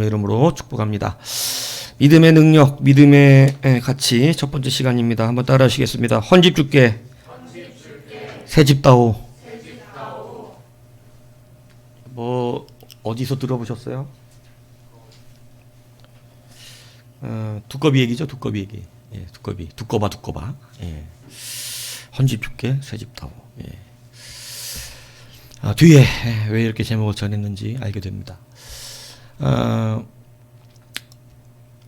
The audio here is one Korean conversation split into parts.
주님의 이름으로 축복합니다. 믿음의 능력, 믿음의 가치 첫 번째 시간입니다. 한번 따라 하시겠습니다. 헌집 줄게, 새집 다오. 뭐 어디서 들어보셨어요? 두꺼비 얘기죠. 두꺼비 얘기. 예, 두꺼봐. 예. 헌집 줄게, 새집 다오. 예. 뒤에 왜 이렇게 제목을 정했는지 알게 됩니다.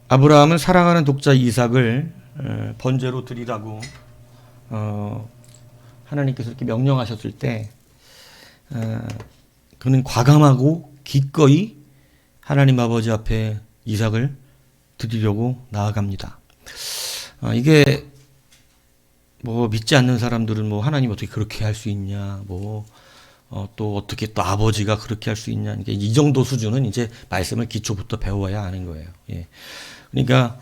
아브라함은 사랑하는 독자 이삭을 번제로 드리라고 하나님께서 이렇게 명령하셨을 때 그는 과감하고 기꺼이 하나님 아버지 앞에 이삭을 드리려고 나아갑니다. 이게 뭐 믿지 않는 사람들은 뭐 하나님 어떻게 그렇게 할 수 있냐, 또 어떻게 또 아버지가 그렇게 할 수 있냐, 이 정도 수준은 이제 말씀을 기초부터 배워야 하는 거예요. 예. 그러니까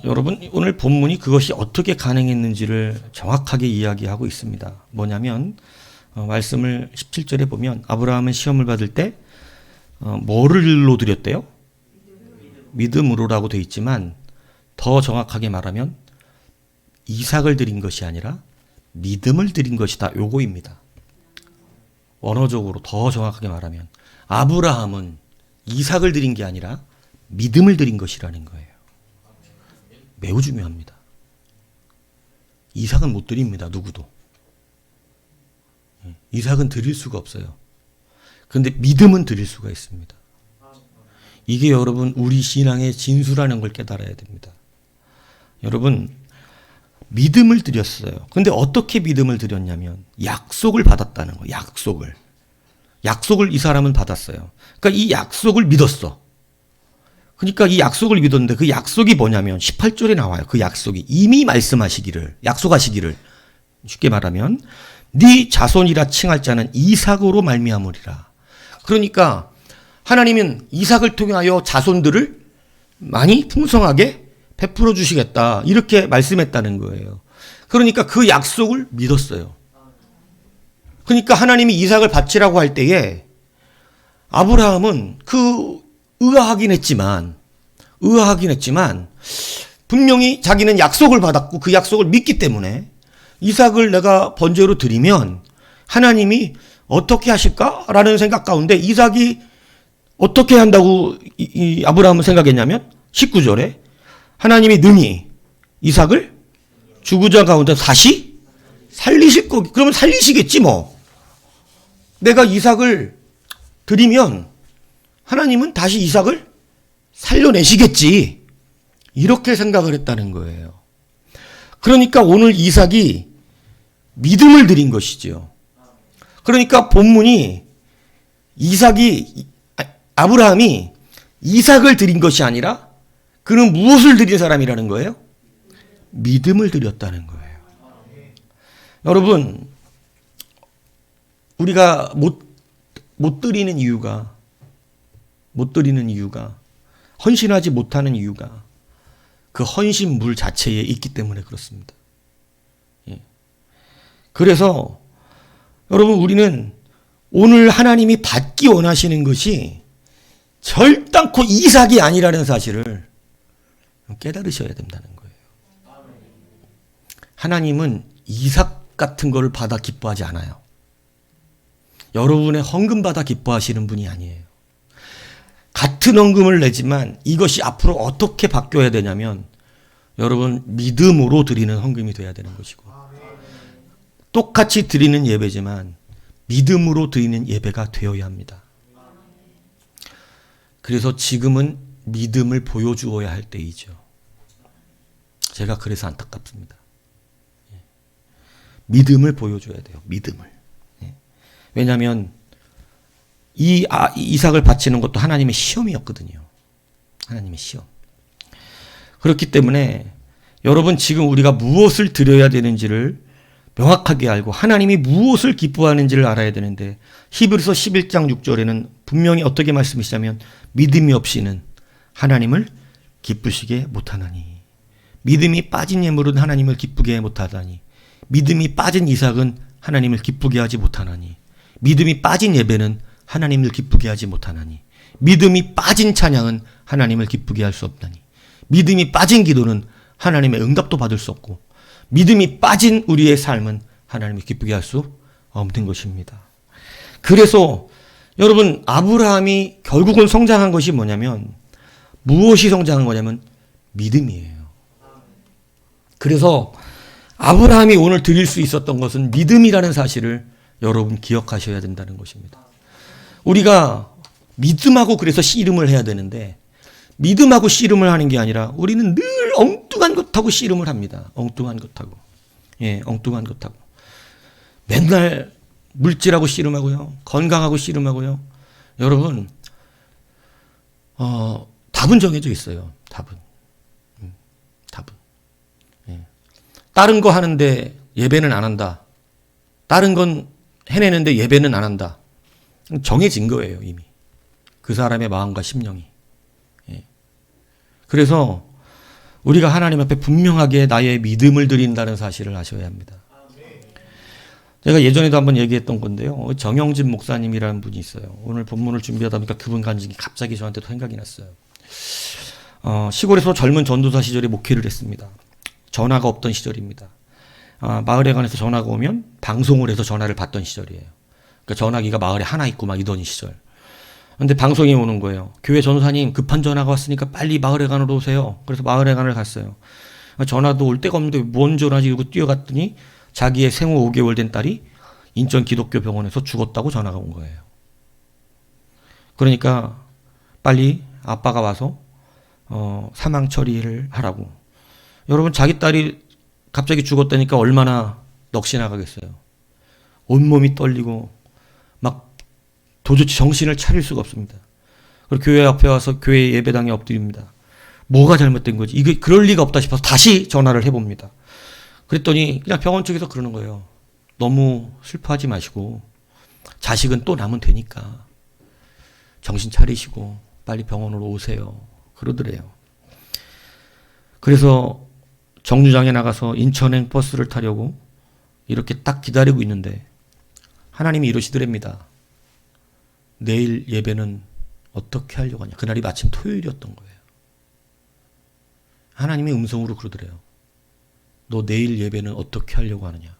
여러분 오늘 본문이 그것이 어떻게 가능했는지를 정확하게 이야기하고 있습니다. 뭐냐면 말씀을 17절에 보면 아브라함은 시험을 받을 때 뭐를로 드렸대요? 믿음으로라고 되어 있지만 더 정확하게 말하면 이삭을 드린 것이 아니라 믿음을 드린 것이다. 요거입니다. 원어적으로 더 정확하게 말하면 아브라함은 이삭을 드린 게 아니라 믿음을 드린 것이라는 거예요. 매우 중요합니다. 이삭은 못 드립니다. 누구도. 이삭은 드릴 수가 없어요. 그런데 믿음은 드릴 수가 있습니다. 이게 여러분 우리 신앙의 진수라는 걸 깨달아야 됩니다. 여러분 믿음을 드렸어요. 근데 어떻게 믿음을 드렸냐면 약속을 받았다는 거예요. 약속을 이 사람은 받았어요. 그러니까 이 약속을 믿었어. 그러니까 이 약속을 믿었는데 그 약속이 뭐냐면 18절에 나와요. 그 약속이 이미 약속하시기를 쉽게 말하면 네 자손이라 칭할 자는 이삭으로 말미암으리라. 그러니까 하나님은 이삭을 통하여 자손들을 많이 풍성하게 베풀어 주시겠다. 이렇게 말씀했다는 거예요. 그러니까 그 약속을 믿었어요. 그러니까 하나님이 이삭을 바치라고 할 때에 아브라함은 의아하긴 했지만 분명히 자기는 약속을 받았고 그 약속을 믿기 때문에 이삭을 내가 번제로 드리면 하나님이 어떻게 하실까라는 생각 가운데 이삭이 어떻게 한다고 이 아브라함은 생각했냐면 19절에 하나님이 능히 이삭을 죽은 자 가운데 다시 살리실 거기. 그러면 살리시겠지 뭐. 내가 이삭을 드리면 하나님은 다시 이삭을 살려내시겠지. 이렇게 생각을 했다는 거예요. 그러니까 오늘 이삭이 믿음을 드린 것이죠. 그러니까 본문이 아브라함이 이삭을 드린 것이 아니라 그는 무엇을 드린 사람이라는 거예요? 믿음을 드렸다는 거예요. 여러분, 우리가 못 드리는 이유가, 헌신하지 못하는 이유가 그 헌신물 자체에 있기 때문에 그렇습니다. 예. 그래서 여러분 우리는 오늘 하나님이 받기 원하시는 것이 절단코 이삭이 아니라는 사실을 깨달으셔야 된다는 거예요. 하나님은 이삭 같은 거를 받아 기뻐하지 않아요. 여러분의 헌금 받아 기뻐하시는 분이 아니에요. 같은 헌금을 내지만 이것이 앞으로 어떻게 바뀌어야 되냐면 여러분 믿음으로 드리는 헌금이 돼야 되는 것이고 똑같이 드리는 예배지만 믿음으로 드리는 예배가 되어야 합니다. 그래서 지금은 믿음을 보여주어야 할 때이죠. 제가 그래서 안타깝습니다. 믿음을 보여줘야 돼요. 믿음을. 왜냐하면 이삭을 바치는 것도 하나님의 시험이었거든요. 하나님의 시험. 그렇기 때문에 여러분 지금 우리가 무엇을 드려야 되는지를 명확하게 알고 하나님이 무엇을 기뻐하는지를 알아야 되는데 히브리서 11장 6절에는 분명히 어떻게 말씀하시냐면 믿음이 없이는 하나님을 기쁘시게 못하나니 믿음이 빠진 예물은 하나님을 기쁘게 못하다니 믿음이 빠진 이삭은 하나님을 기쁘게 하지 못하나니 믿음이 빠진 예배는 하나님을 기쁘게 하지 못하나니 믿음이 빠진 찬양은 하나님을 기쁘게 할 수 없나니. 믿음이 빠진 기도는 하나님의 응답도 받을 수 없고, 믿음이 빠진 우리의 삶은 하나님을 기쁘게 할 수 없는 것입니다. 그래서 여러분, 아브라함이 결국은 성장한 것이 뭐냐면, 무엇이 성장한 거냐면 믿음이에요. 그래서 아브라함이 오늘 드릴 수 있었던 것은 믿음이라는 사실을 여러분 기억하셔야 된다는 것입니다. 우리가 믿음하고 그래서 씨름을 해야 되는데, 믿음하고 씨름을 하는 게 아니라 우리는 늘 엉뚱한 것하고 씨름을 합니다. 엉뚱한 것하고. 예, 엉뚱한 것하고. 맨날 물질하고 씨름하고요. 건강하고 씨름하고요. 여러분, 답은 정해져 있어요. 답은. 답은. 예. 다른 거 하는데 예배는 안 한다. 다른 건 해내는데 예배는 안 한다. 정해진 거예요, 이미. 그 사람의 마음과 심령이. 예. 그래서 우리가 하나님 앞에 분명하게 나의 믿음을 드린다는 사실을 아셔야 합니다. 제가 예전에도 한번 얘기했던 건데요. 정영진 목사님이라는 분이 있어요. 오늘 본문을 준비하다 보니까 그분 간증이 갑자기 저한테 생각이 났어요. 시골에서 젊은 전도사 시절에 목회를 했습니다. 전화가 없던 시절입니다. 마을에 관해서 전화가 오면 방송을 해서 전화를 받던 시절이에요. 그러니까 전화기가 마을에 하나 있고 막 이던 시절. 근데 방송이 오는 거예요. 교회 전도사님 급한 전화가 왔으니까 빨리 마을회관으로 오세요. 그래서 마을회관을 갔어요. 전화도 올 데가 없는데 뭔 전화지 이러고 뛰어갔더니 자기의 생후 5개월 된 딸이 인천 기독교 병원에서 죽었다고 전화가 온 거예요. 그러니까 빨리 아빠가 와서 사망 처리를 하라고. 여러분, 자기 딸이 갑자기 죽었다니까 얼마나 넋이 나가겠어요. 온몸이 떨리고 막 도저히 정신을 차릴 수가 없습니다. 그리고 교회 앞에 와서 교회 예배당에 엎드립니다. 뭐가 잘못된 거지? 이게 그럴 리가 없다 싶어서 다시 전화를 해봅니다. 그랬더니 그냥 병원 쪽에서 그러는 거예요. 너무 슬퍼하지 마시고 자식은 또 나면 되니까 정신 차리시고 빨리 병원으로 오세요. 그러더래요. 그래서 정류장에 나가서 인천행 버스를 타려고 이렇게 딱 기다리고 있는데 하나님이 이러시더랍니다. 내일 예배는 어떻게 하려고 하냐. 그날이 마침 토요일이었던 거예요. 하나님의 음성으로 그러더래요. 너 내일 예배는 어떻게 하려고 하느냐.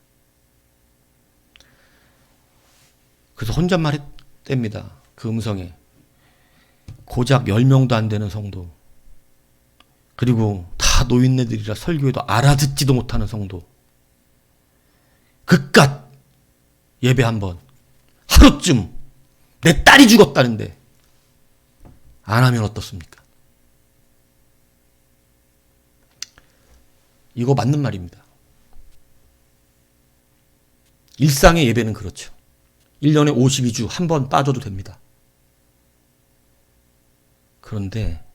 그래서 혼잣말 했답니다. 그 음성에. 고작 10명도 안 되는 성도. 그리고 다 노인네들이라 설교에도 알아듣지도 못하는 성도. 그깟 예배 한번 하루쯤 내 딸이 죽었다는데 안 하면 어떻습니까? 이거 맞는 말입니다. 일상의 예배는 그렇죠. 1년에 52주 한 번 빠져도 됩니다. 그런데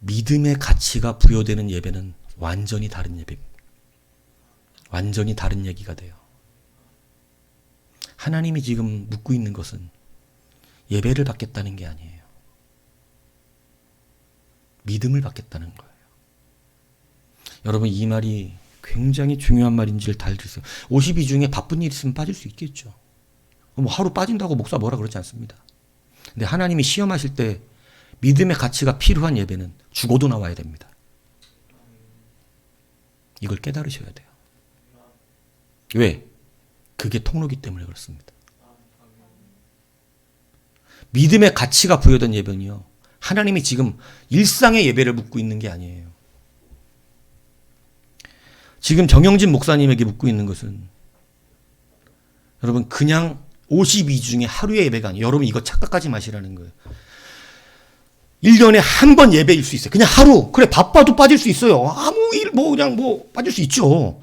믿음의 가치가 부여되는 예배는 완전히 다른 예배입니다. 완전히 다른 얘기가 돼요. 하나님이 지금 묻고 있는 것은 예배를 받겠다는 게 아니에요. 믿음을 받겠다는 거예요. 여러분, 이 말이 굉장히 중요한 말인지를 잘 들으세요. 52 중에 바쁜 일 있으면 빠질 수 있겠죠. 뭐 하루 빠진다고 목사 뭐라 그러지 않습니다. 근데 하나님이 시험하실 때 믿음의 가치가 필요한 예배는 죽어도 나와야 됩니다. 이걸 깨달으셔야 돼요. 왜? 그게 통로기 때문에 그렇습니다. 믿음의 가치가 부여된 예배는요, 하나님이 지금 일상의 예배를 묻고 있는 게 아니에요. 지금 정영진 목사님에게 묻고 있는 것은 여러분 그냥 52 중에 하루의 예배가 아니에요. 여러분 이거 착각하지 마시라는 거예요. 1년에 한 번 예배일 수 있어요. 그냥 하루. 그래 바빠도 빠질 수 있어요. 아무 일 그냥 빠질 수 있죠.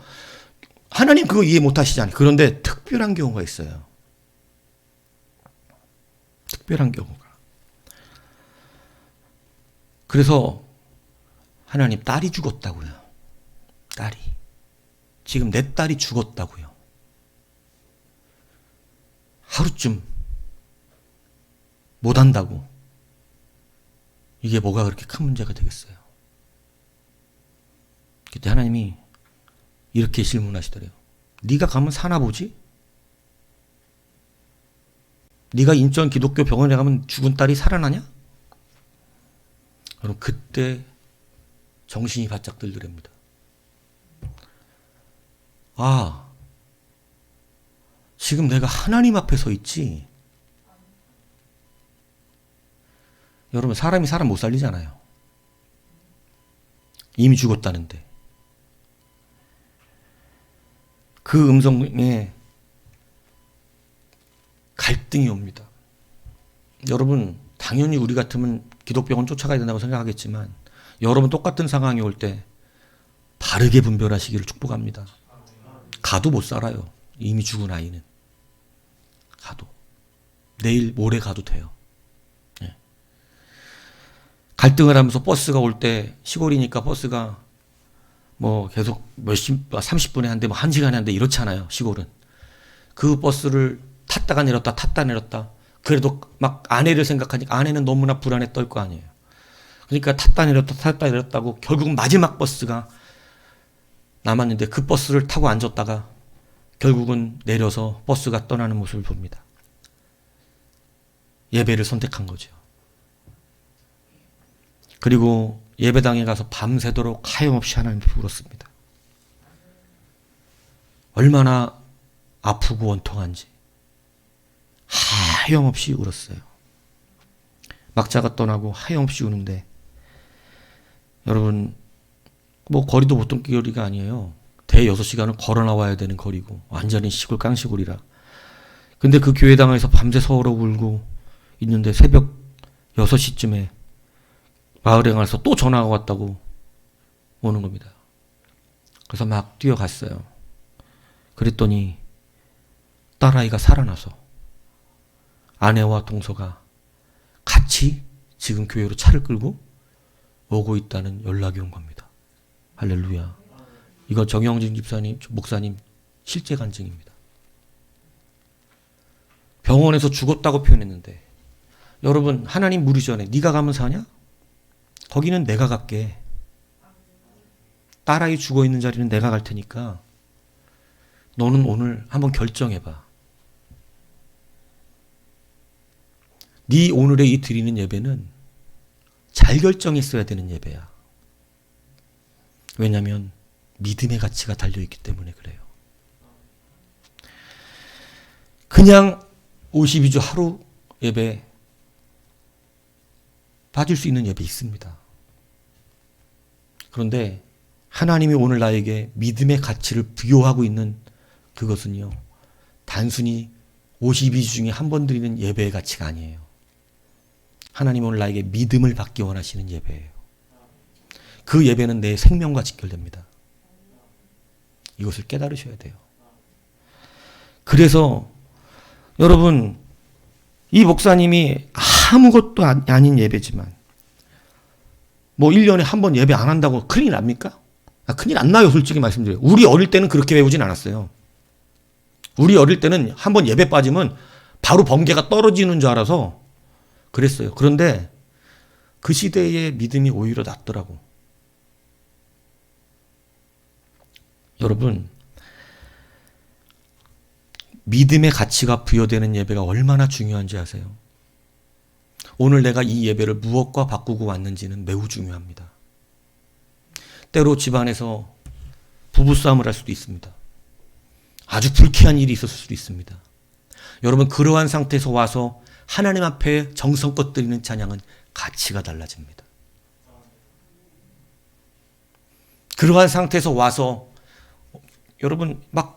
하나님 그거 이해 못 하시잖아요. 그런데 특별한 경우가 있어요. 특별한 경우가. 그래서 하나님 딸이 죽었다고요. 딸이. 지금 내 딸이 죽었다고요. 하루쯤 못한다고. 이게 뭐가 그렇게 큰 문제가 되겠어요. 그때 하나님이 이렇게 질문하시더래요. 네가 가면 사나 보지? 네가 인천 기독교 병원에 가면 죽은 딸이 살아나냐? 여러분 그때 정신이 바짝 들더랍니다. 아, 지금 내가 하나님 앞에 서 있지. 여러분 사람이 사람 못 살리잖아요. 이미 죽었다는데. 그 음성에 갈등이 옵니다. 여러분 당연히 우리 같으면 기독병원 쫓아가야 된다고 생각하겠지만 여러분 똑같은 상황이 올 때 바르게 분별하시기를 축복합니다. 가도 못 살아요. 이미 죽은 아이는. 가도. 내일 모레 가도 돼요. 네. 갈등을 하면서 버스가 올 때 시골이니까 버스가 뭐 계속 30분에 한 대, 뭐 1시간에 한 대 이렇잖아요. 시골은. 그 버스를 탔다가 내렸다 탔다 내렸다. 그래도 막 아내를 생각하니까 아내는 너무나 불안에 떨 거 아니에요. 그러니까 탔다 내렸다고 결국 마지막 버스가 남았는데 그 버스를 타고 앉았다가 결국은 내려서 버스가 떠나는 모습을 봅니다. 예배를 선택한 거죠. 그리고 예배당에 가서 밤새도록 하염없이 하나님께 울었습니다. 얼마나 아프고 원통한지 하염없이 울었어요. 막자가 떠나고 하염없이 우는데 여러분 뭐 거리도 보통 거리가 아니에요. 대 6시간을 걸어 나와야 되는 거리고 완전히 시골 깡시골이라. 근데 그 교회당에서 밤새 서울어 울고 있는데 새벽 6시쯤에 마을에 가서 또 전화가 왔다고 오는 겁니다. 그래서 막 뛰어갔어요. 그랬더니 딸아이가 살아나서 아내와 동서가 같이 지금 교회로 차를 끌고 오고 있다는 연락이 온 겁니다. 할렐루야. 이거 정영진 집사님, 목사님 실제 간증입니다. 병원에서 죽었다고 표현했는데 여러분 하나님 물으시 전에 네가 가면 사냐? 거기는 내가 갈게. 딸아이 죽어있는 자리는 내가 갈 테니까 너는 오늘 한번 결정해봐. 네 오늘의 이 드리는 예배는 잘 결정했어야 되는 예배야. 왜냐하면 믿음의 가치가 달려있기 때문에 그래요. 그냥 52주 하루 예배 받을 수 있는 예배 있습니다. 그런데 하나님이 오늘 나에게 믿음의 가치를 부여하고 있는 그것은요, 단순히 52주 중에 한 번 드리는 예배의 가치가 아니에요. 하나님이 오늘 나에게 믿음을 받기 원하시는 예배예요. 그 예배는 내 생명과 직결됩니다. 이것을 깨달으셔야 돼요. 그래서 여러분 이 목사님이 아무것도 아닌 예배지만 뭐 1년에 한 번 예배 안 한다고 큰일 납니까? 큰일 안 나요. 솔직히 말씀드려요. 우리 어릴 때는 그렇게 배우진 않았어요. 우리 어릴 때는 한 번 예배 빠지면 바로 번개가 떨어지는 줄 알아서 그랬어요. 그런데 그 시대의 믿음이 오히려 낫더라고. 여러분 믿음의 가치가 부여되는 예배가 얼마나 중요한지 아세요? 오늘 내가 이 예배를 무엇과 바꾸고 왔는지는 매우 중요합니다. 때로 집안에서 부부싸움을 할 수도 있습니다. 아주 불쾌한 일이 있었을 수도 있습니다. 여러분 그러한 상태에서 와서 하나님 앞에 정성껏 드리는 찬양은 가치가 달라집니다. 그러한 상태에서 와서 여러분 막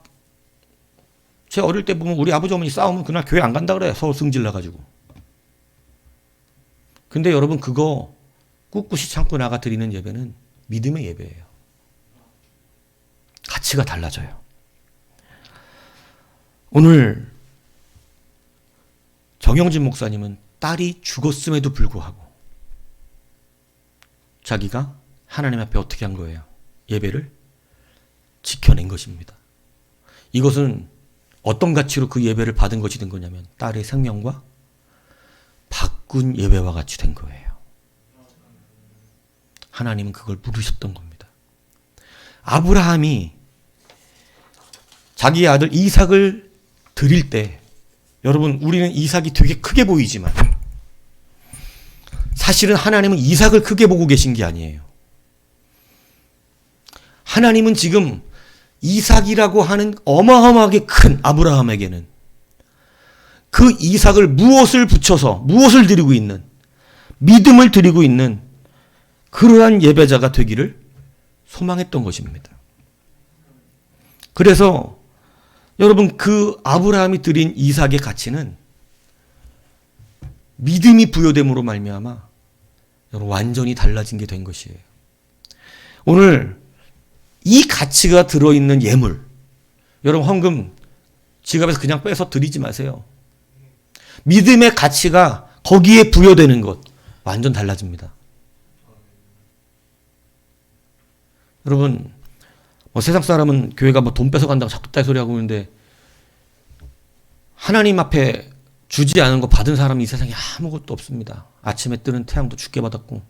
제 어릴 때 보면 우리 아버지 어머니 싸우면 그날 교회 안 간다 그래요. 서로 승질 나가지고. 근데 여러분 그거 꿋꿋이 참고 나가 드리는 예배는 믿음의 예배예요. 가치가 달라져요. 오늘 정영진 목사님은 딸이 죽었음에도 불구하고 자기가 하나님 앞에 어떻게 한 거예요? 예배를 지켜낸 것입니다. 이것은 어떤 가치로 그 예배를 받은 것이 된 거냐면 딸의 생명과 바꾼 예배와 같이 된 거예요. 하나님은 그걸 물으셨던 겁니다. 아브라함이 자기의 아들 이삭을 드릴 때 여러분, 우리는 이삭이 되게 크게 보이지만 사실은 하나님은 이삭을 크게 보고 계신 게 아니에요. 하나님은 지금 이삭이라고 하는 어마어마하게 큰 아브라함에게는 그 이삭을 무엇을 붙여서 무엇을 드리고 있는, 믿음을 드리고 있는 그러한 예배자가 되기를 소망했던 것입니다. 그래서 여러분, 그 아브라함이 드린 이삭의 가치는 믿음이 부여됨으로 말미암아 여러분 완전히 달라진 게 된 것이에요. 오늘 이 가치가 들어있는 예물, 여러분 헌금 지갑에서 그냥 빼서 드리지 마세요. 믿음의 가치가 거기에 부여되는 것 완전 달라집니다. 여러분, 세상 사람은 교회가 돈 뺏어간다고 자꾸 딴소리 하고 있는데 하나님 앞에 주지 않은 거 받은 사람이 이 세상에 아무것도 없습니다. 아침에 뜨는 태양도 죽게 받았고,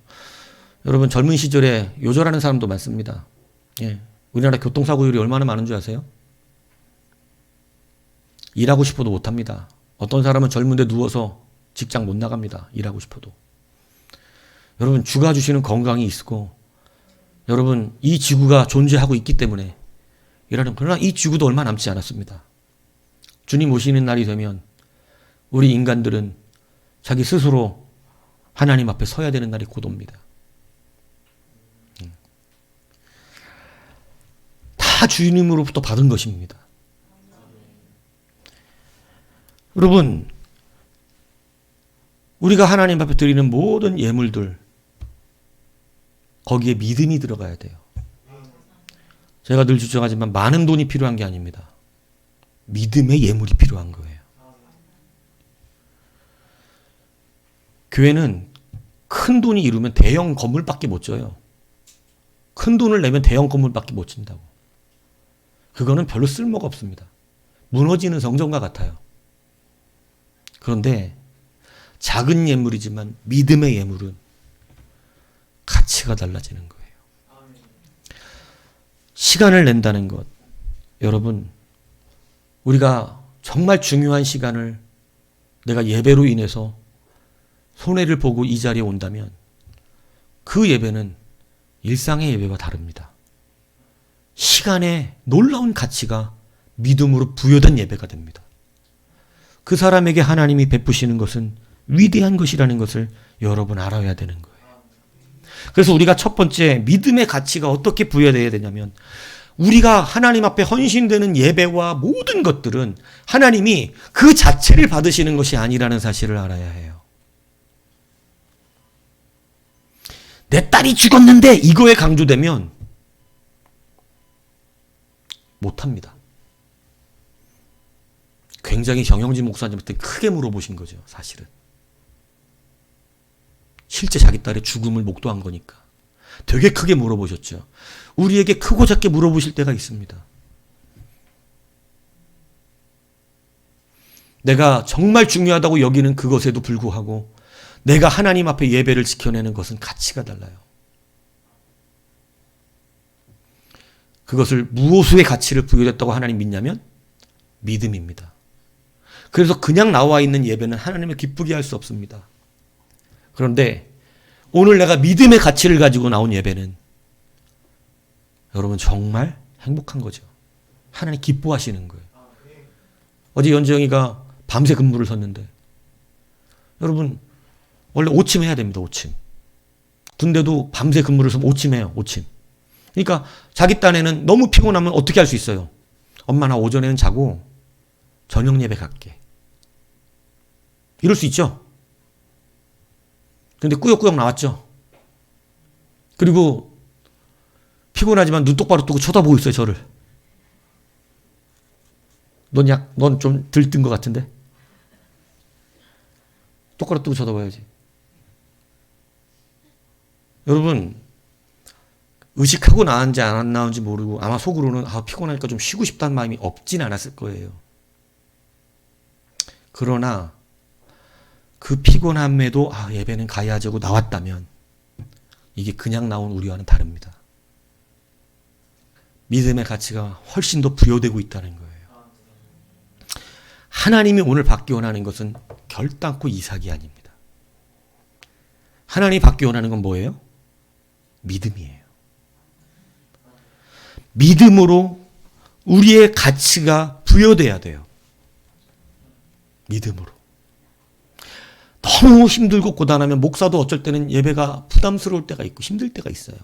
여러분 젊은 시절에 요절하는 사람도 많습니다. 예, 우리나라 교통사고율이 얼마나 많은 줄 아세요? 일하고 싶어도 못합니다. 어떤 사람은 젊은데 누워서 직장 못 나갑니다. 일하고 싶어도. 여러분, 주가 주시는 건강이 있고, 여러분 이 지구가 존재하고 있기 때문에 일하는, 그러나 이 지구도 얼마 남지 않았습니다. 주님 오시는 날이 되면 우리 인간들은 자기 스스로 하나님 앞에 서야 되는 날이 곧 옵니다. 다 주님으로부터 받은 것입니다. 여러분, 우리가 하나님 앞에 드리는 모든 예물들, 거기에 믿음이 들어가야 돼요. 제가 늘 주장하지만 많은 돈이 필요한 게 아닙니다. 믿음의 예물이 필요한 거예요. 교회는 큰 돈이 이루면 대형 건물밖에 못 져요. 큰 돈을 내면 대형 건물밖에 못 진다고. 그거는 별로 쓸모가 없습니다. 무너지는 성전과 같아요. 그런데 작은 예물이지만 믿음의 예물은 가치가 달라지는 거예요. 시간을 낸다는 것, 여러분, 우리가 정말 중요한 시간을 내가 예배로 인해서 손해를 보고 이 자리에 온다면 그 예배는 일상의 예배와 다릅니다. 시간의 놀라운 가치가 믿음으로 부여된 예배가 됩니다. 그 사람에게 하나님이 베푸시는 것은 위대한 것이라는 것을 여러분 알아야 되는 거예요. 그래서 우리가 첫 번째 믿음의 가치가 어떻게 부여되어야 되냐면, 우리가 하나님 앞에 헌신되는 예배와 모든 것들은 하나님이 그 자체를 받으시는 것이 아니라는 사실을 알아야 해요. 내 딸이 죽었는데 이거에 강조되면 못합니다. 굉장히 정영진 목사님한테 크게 물어보신 거죠, 사실은. 실제 자기 딸의 죽음을 목도한 거니까. 되게 크게 물어보셨죠. 우리에게 크고 작게 물어보실 때가 있습니다. 내가 정말 중요하다고 여기는 그것에도 불구하고 내가 하나님 앞에 예배를 지켜내는 것은 가치가 달라요. 그것을 무엇의 가치를 부여했다고 하나님 믿냐면 믿음입니다. 그래서 그냥 나와 있는 예배는 하나님을 기쁘게 할 수 없습니다. 그런데 오늘 내가 믿음의 가치를 가지고 나온 예배는 여러분 정말 행복한 거죠. 하나님 기뻐하시는 거예요. 어제 연정이가 밤새 근무를 섰는데, 여러분 원래 오침해야 됩니다. 오침. 근데도 밤새 근무를 서면 오침해요. 오침. 그러니까 자기 딴에는 너무 피곤하면 어떻게 할 수 있어요? 엄마 나 오전에는 자고 저녁 예배 갈게. 이럴 수 있죠. 근데 꾸역꾸역 나왔죠. 그리고 피곤하지만 눈 똑바로 뜨고 쳐다보고 있어요, 저를. 넌 좀 들뜬 것 같은데? 똑바로 뜨고 쳐다봐야지. 여러분, 의식하고 나왔는지 안 나왔는지 모르고 아마 속으로는 피곤하니까 좀 쉬고 싶다는 마음이 없진 않았을 거예요. 그러나 그 피곤함에도 예배는 가야지 하고 나왔다면 이게 그냥 나온 우리와는 다릅니다. 믿음의 가치가 훨씬 더 부여되고 있다는 거예요. 하나님이 오늘 받기 원하는 것은 결단코 이삭이 아닙니다. 하나님이 받기 원하는 건 뭐예요? 믿음이에요. 믿음으로 우리의 가치가 부여돼야 돼요. 믿음으로. 너무 힘들고 고단하면 목사도 어쩔 때는 예배가 부담스러울 때가 있고 힘들 때가 있어요.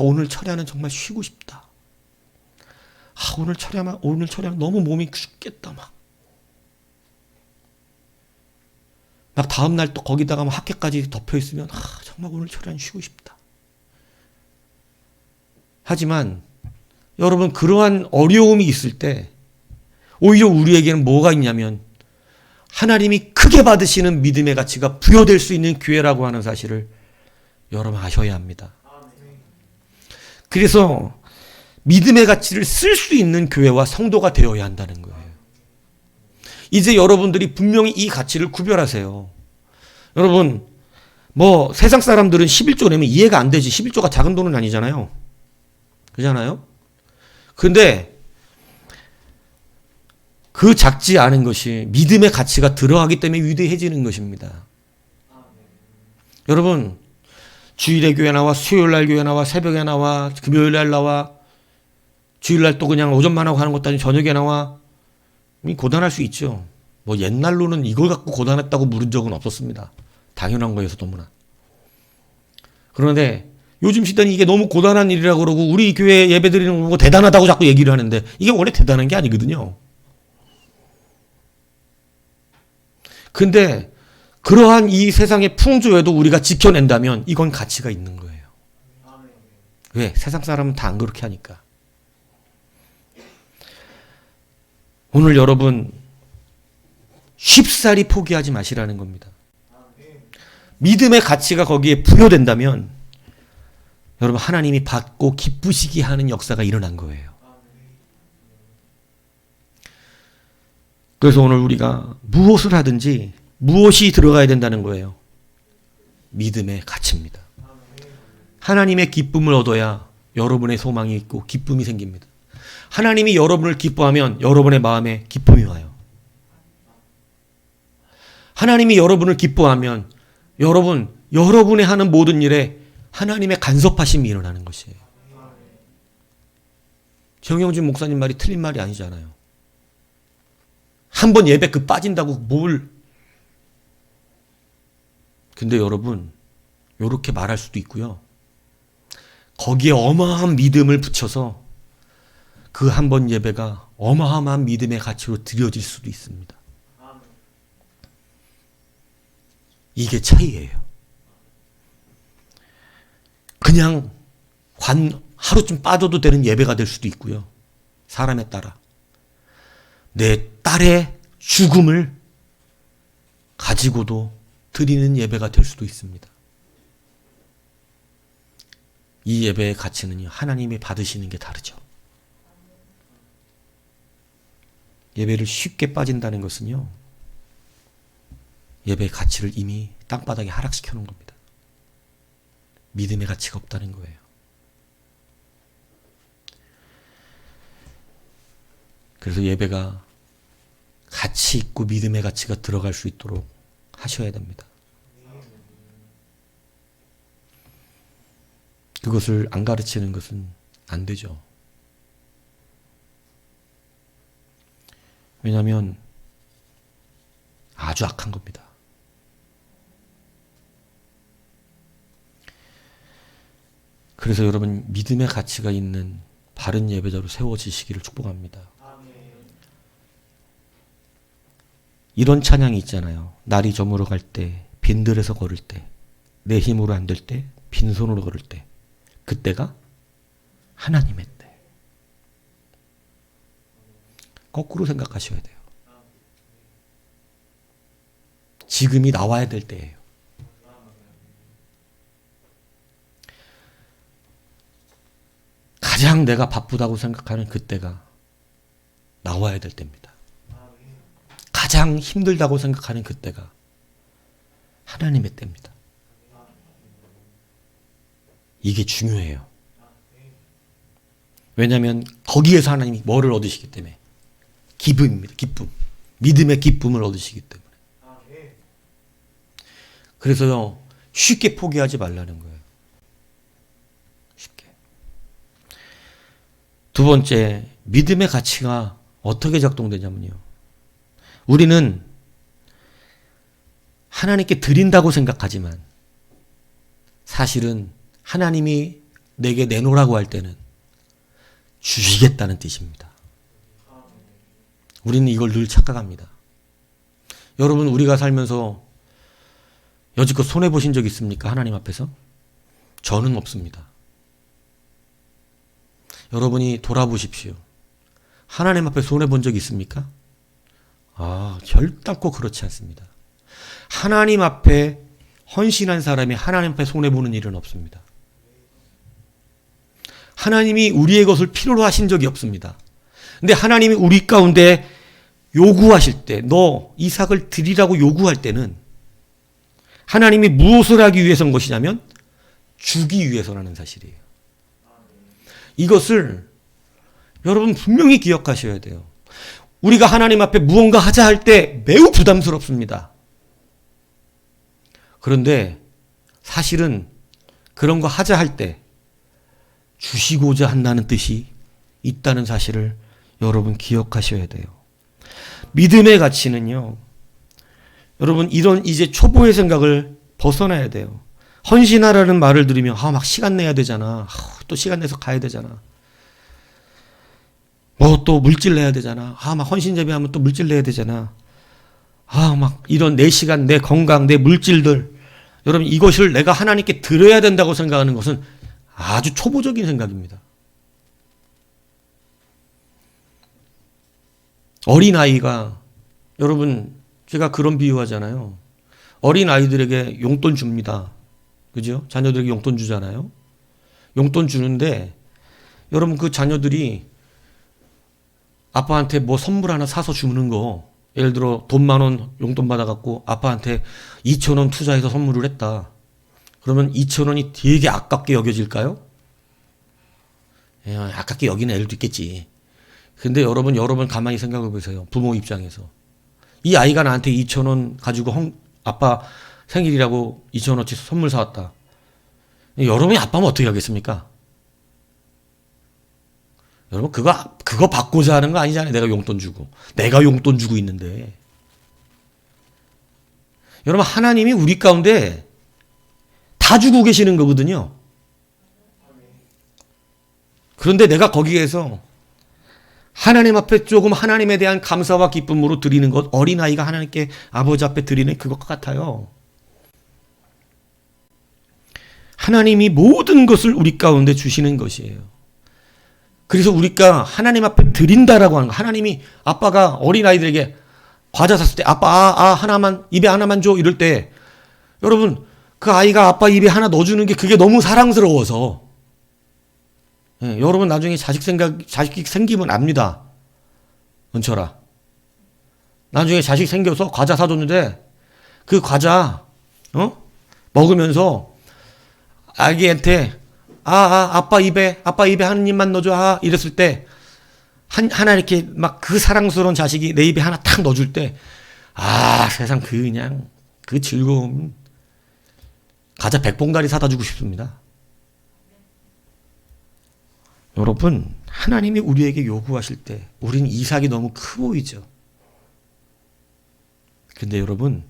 오늘 철야는 정말 쉬고 싶다. 오늘 철야는 너무 몸이 죽겠다. 막 다음날 또 거기다가 학회까지 덮여 있으면 정말 오늘 철야는 쉬고 싶다. 하지만 여러분, 그러한 어려움이 있을 때 오히려 우리에게는 뭐가 있냐면 하나님이 크게 받으시는 믿음의 가치가 부여될 수 있는 교회라고 하는 사실을 여러분 아셔야 합니다. 그래서 믿음의 가치를 쓸 수 있는 교회와 성도가 되어야 한다는 거예요. 이제 여러분들이 분명히 이 가치를 구별하세요. 여러분, 세상 사람들은 11조 내면 이해가 안 되지. 11조가 작은 돈은 아니잖아요. 그잖아요? 근데 그 작지 않은 것이 믿음의 가치가 들어가기 때문에 위대해지는 것입니다. 여러분, 주일에 교회 나와, 수요일날 교회 나와, 새벽에 나와, 금요일날 나와, 주일날 또 그냥 오전만 하고 하는 것도 아니고 저녁에 나와. 고단할 수 있죠. 옛날로는 이걸 갖고 고단했다고 물은 적은 없었습니다. 당연한 거여서 너무나. 그런데 요즘 시대는 이게 너무 고단한 일이라고 그러고 우리 교회 예배 드리는 거 대단하다고 자꾸 얘기를 하는데 이게 원래 대단한 게 아니거든요. 근데 그러한 이 세상의 풍조에도 우리가 지켜낸다면 이건 가치가 있는 거예요. 왜? 세상 사람은 다 안 그렇게 하니까. 오늘 여러분 쉽사리 포기하지 마시라는 겁니다. 믿음의 가치가 거기에 부여된다면 여러분 하나님이 받고 기쁘시게 하는 역사가 일어난 거예요. 그래서 오늘 우리가 무엇을 하든지 무엇이 들어가야 된다는 거예요? 믿음의 가치입니다. 하나님의 기쁨을 얻어야 여러분의 소망이 있고 기쁨이 생깁니다. 하나님이 여러분을 기뻐하면 여러분의 마음에 기쁨이 와요. 하나님이 여러분을 기뻐하면 여러분의 하는 모든 일에 하나님의 간섭하심이 일어나는 것이에요. 정영진 목사님 말이 틀린 말이 아니잖아요. 한 번 예배 빠진다고 근데 여러분, 요렇게 말할 수도 있고요. 거기에 어마어마한 믿음을 붙여서 그 한 번 예배가 어마어마한 믿음의 가치로 드려질 수도 있습니다. 이게 차이예요. 그냥 하루쯤 빠져도 되는 예배가 될 수도 있고요. 사람에 따라. 내 딸의 죽음을 가지고도 드리는 예배가 될 수도 있습니다. 이 예배의 가치는 하나님이 받으시는 게 다르죠. 예배를 쉽게 빠진다는 것은요, 예배의 가치를 이미 땅바닥에 하락시켜 놓은 겁니다. 믿음의 가치가 없다는 거예요. 그래서 예배가 가치 있고 믿음의 가치가 들어갈 수 있도록 하셔야 됩니다. 그것을 안 가르치는 것은 안 되죠. 왜냐하면 아주 악한 겁니다. 그래서 여러분 믿음의 가치가 있는 바른 예배자로 세워지시기를 축복합니다. 이런 찬양이 있잖아요. 날이 저물어 갈 때, 빈들에서 걸을 때, 내 힘으로 안 될 때, 빈손으로 걸을 때, 그때가 하나님의 때. 거꾸로 생각하셔야 돼요. 지금이 나와야 될 때예요. 가장 내가 바쁘다고 생각하는 그때가 나와야 될 때입니다. 가장 힘들다고 생각하는 그때가 하나님의 때입니다. 이게 중요해요. 왜냐하면 거기에서 하나님이 뭐를 얻으시기 때문에 기쁨입니다. 기쁨. 믿음의 기쁨을 얻으시기 때문에. 그래서요, 쉽게 포기하지 말라는 거예요. 쉽게. 두 번째, 믿음의 가치가 어떻게 작동되냐면요. 우리는 하나님께 드린다고 생각하지만 사실은 하나님이 내게 내놓으라고 할 때는 주시겠다는 뜻입니다. 우리는 이걸 늘 착각합니다. 여러분, 우리가 살면서 여지껏 손해보신 적 있습니까? 하나님 앞에서? 저는 없습니다. 여러분이 돌아보십시오. 하나님 앞에 손해본 적 있습니까? 결단코 그렇지 않습니다. 하나님 앞에 헌신한 사람이 하나님 앞에 손해보는 일은 없습니다. 하나님이 우리의 것을 필요로 하신 적이 없습니다. 근데 하나님이 우리 가운데 요구하실 때, 너 이삭을 드리라고 요구할 때는 하나님이 무엇을 하기 위해서인 것이냐면 주기 위해서라는 사실이에요. 이것을 여러분 분명히 기억하셔야 돼요. 우리가 하나님 앞에 무언가 하자 할 때 매우 부담스럽습니다. 그런데 사실은 그런 거 하자 할 때 주시고자 한다는 뜻이 있다는 사실을 여러분 기억하셔야 돼요. 믿음의 가치는요, 여러분 이런 이제 초보의 생각을 벗어나야 돼요. 헌신하라는 말을 들으면 막 시간 내야 되잖아. 또 시간 내서 가야 되잖아. 뭐 또 물질 내야 되잖아. 막 헌신 재배하면 또 물질 내야 되잖아. 막 이런 내 시간, 내 건강, 내 물질들. 여러분 이것을 내가 하나님께 드려야 된다고 생각하는 것은 아주 초보적인 생각입니다. 어린아이가, 여러분 제가 그런 비유하잖아요. 어린아이들에게 용돈 줍니다. 그죠? 자녀들에게 용돈 주잖아요. 용돈 주는데 여러분 그 자녀들이 아빠한테 뭐 선물 하나 사서 주는 거, 예를 들어 돈 10,000원 용돈 받아갖고 아빠한테 2,000원 투자해서 선물을 했다. 그러면 2,000원이 되게 아깝게 여겨질까요? 아깝게 여기는 애들도 있겠지. 근데 여러분 가만히 생각해 보세요. 부모 입장에서. 이 아이가 나한테 2,000원 가지고 아빠 생일이라고 2,000원어치 선물 사왔다. 여러분이 아빠면 어떻게 하겠습니까? 여러분 그거 받고자 하는 거 아니잖아요. 내가 용돈 주고. 내가 용돈 주고 있는데. 여러분 하나님이 우리 가운데 다 주고 계시는 거거든요. 그런데 내가 거기에서 하나님 앞에 조금 하나님에 대한 감사와 기쁨으로 드리는 것, 어린아이가 하나님께 아버지 앞에 드리는 그것과 같아요. 하나님이 모든 것을 우리 가운데 주시는 것이에요. 그래서 우리가 하나님 앞에 드린다라고 하는 거, 하나님이 아빠가 어린아이들에게 과자 샀을 때 아빠 하나만, 입에 하나만 줘 이럴 때 여러분 그 아이가 아빠 입에 하나 넣어주는 게 그게 너무 사랑스러워서, 여러분 나중에 자식 생기면 압니다. 은철아. 나중에 자식 생겨서 과자 사줬는데 그 과자 먹으면서 아기한테 아빠 입에 한 입만 넣어줘 이랬을 때 하나 이렇게 막 그 사랑스러운 자식이 내 입에 하나 탁 넣어줄 때 세상 그냥 그 즐거움, 과자 100봉다리 사다 주고 싶습니다. 여러분 하나님이 우리에게 요구하실 때 우리는 이삭이 너무 커 보이죠. 근데 여러분